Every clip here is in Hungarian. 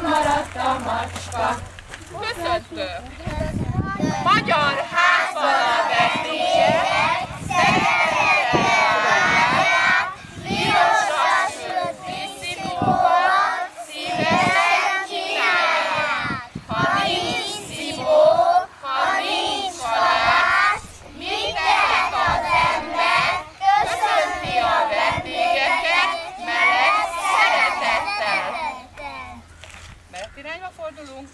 maradt a macska. Köszöntök! Magyar házban a vendégek, szeretettel várják, pirosra sült vízszívóval szívesen kínálják. Ha nincs szívó, ha nincs halász, mit tehet az ember? Köszönti a vendégeket meleg szeretettel. Melyik irányba fordulunk?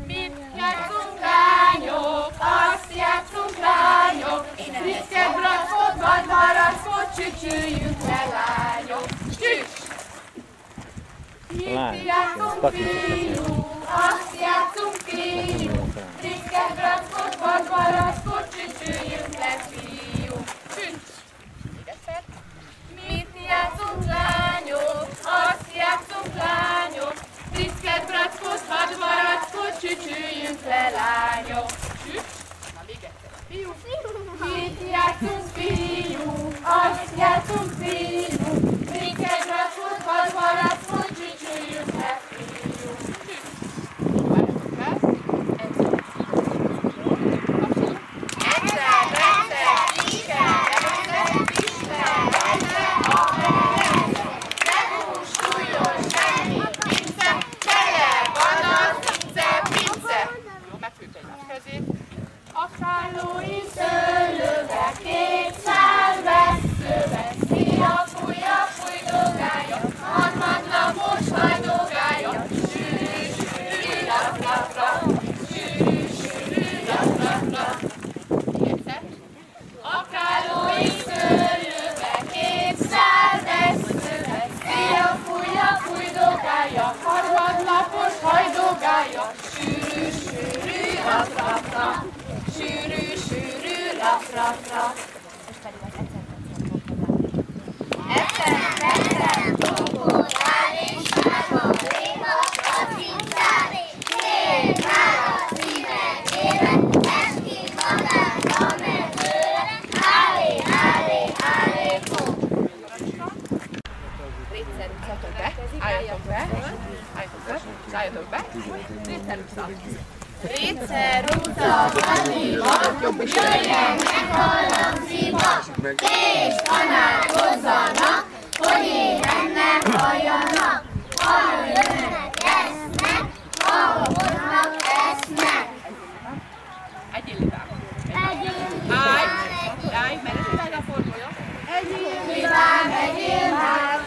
Mit játszunk lányok, azt játszunk lányok, friszket, brackot, vadmarackot, csücsüljünk le lányok. Csücs! Mit játszunk fiú, azt játszunk fiú, friszket, brackot, vadmarackot, csücsüljünk le fiú. Csücs! Még egyszer. Mit játszunk lányok, azt játszunk lányok, friszket, brackot, vadmarackot, csücsüljünk le lányok. Csücs! Na még egyszer a fiú. Mit játszunk fiú, azt játszunk fiú, friszket, brackot, vadmarackot, csücsüljünk le fiú. Csücs! Várjatok fel. Egyszer, Isten, ne búsuljon semmi, pince, tele van az pince, pince. Jó, megfűt egymás kezét. A szállói szőlőbe, két szál vessző veszi, a fújdogája, harmadlapos hajdogája, sűrű, sűrű, rap, sűrű, sűrű, rap. A kálói szőlőbe, két szál vessző veszi, a fújdogája, harmadlapos hajdogája, sűrű, sűrű, rap. Sűrű, sűrű, rap. Most pedig az egyszer, dobol, áll és várva, léva, kacincálé, kér már a szívegében, eskít magát a mezőre, állé, kó. Rétszer utcatok be, álljatok be, szálljatok be, rétszer utca. Rétszer utca, jöjjenek hallamziba, és tanálkozzanak, hogy éhennek, halljanak, ahol jönnek, esznek, ahol hoznak, esznek. Egyél libám. Állj, mert ez fordulja. Egyél libám,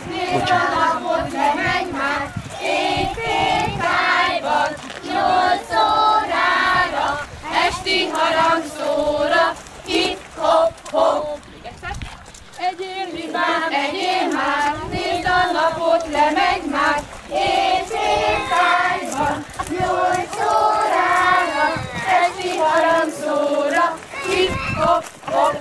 nézd a napot, lemegy már, éjféltájban, 8 órára, esti harangszóra, hip-hop-hop. Még egyszer. Egyél libám, egyél már, nézd a napot, lemegy már, éjféltájban, 8 órára, esti harangszóra, hip-hop-hop.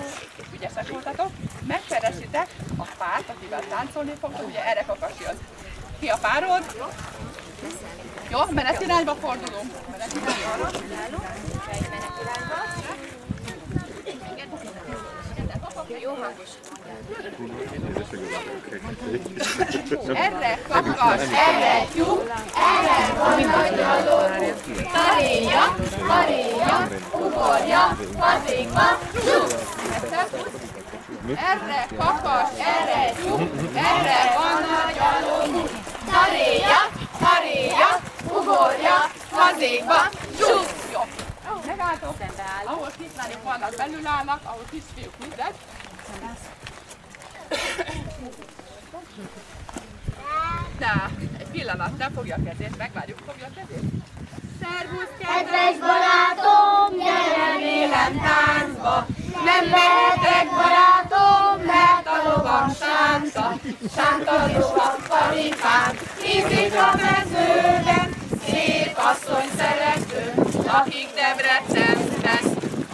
Ügyesek voltatok, megkeresitek a párt, akivel táncolni fogtok, ugye erre kakasjön. Ki a párod? Jó, menetirányba fordulunk. Menetirányba. Jó hangos. Erre kakas, erre tyúk, erre van nagy alókuk. Taréja, ugorja, fazékba, tyúk. Erre kakas, erre tyúk, erre van nagy alókuk. Taréja, ugorja, fazékba, tyúk. Jó. Megálltok, ahol kislányok vannak, belül állnak, ahol kisfiúk mindent. Na, egy pillanat, nem fogja a kezét, megvárjuk, fogja a kezét. Szervusz, kedves barátom, gyere vélem táncba. Nem mehetek, barátom, mert a lovam sánta. Sánta lovat karikán, ízik a mezőben. Szép asszony szerető, akik Debrecenben.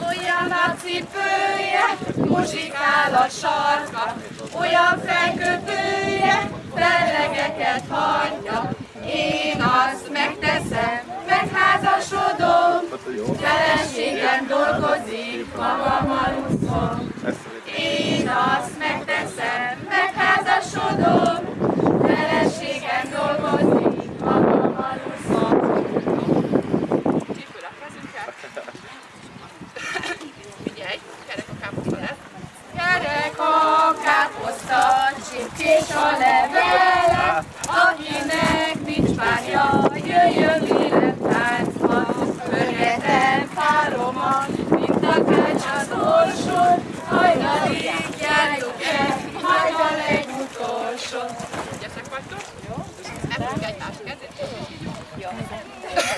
Olyan a cipője, muzsikál a sarka, olyan felkötője, fellegeket hagyja. Én azt megteszem, megházasodom, feleségem dolgozik, magam aluszom. Én azt megteszem, megházasodom, feleségem dolgozik, magam aluszom.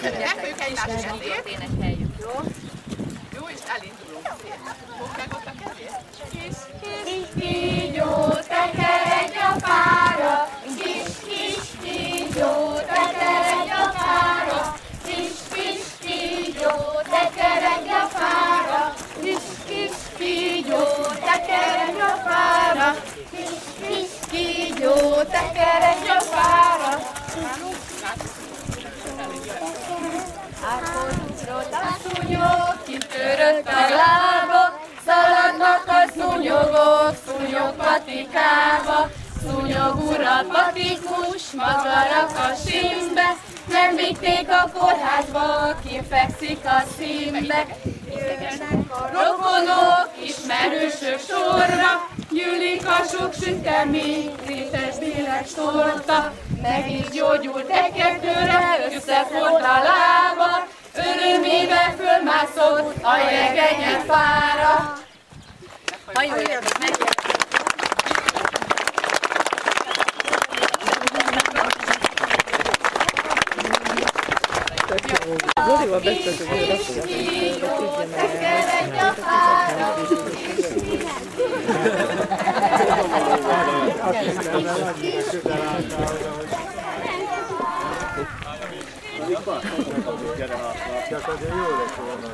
megfogjuk egymás kezét. Énekeljük, jó? Jó, és elindulunk. Fogd meg ott a kezét. Kis kígyó, tekeredj a fára, kis kígyó, tekeredj a fára, kis kígyó, tekeredj a fára, kis kígyó, tekeredj a fára, kis kígyó, tekeredj a fára. Átfordult a szúnyog, kitörött a lába, szaladnak a szúnyogok, szúnyog patikába. Szúnyog urat patikus, magarak a simbe, nem vitték a kórházba, kifekszik a színbe. Jöjjenek a rokonok, ismerősök sorra, gyűlik a sok sütemény, rétes béles torta. Meg is gyógyult egy-két tőle, összefort a lába, örömébe fölmászott a jegenye fára. Hajoljatok meg! Kis kígyó, tekeredj a fára. Csak azért jó lett volna.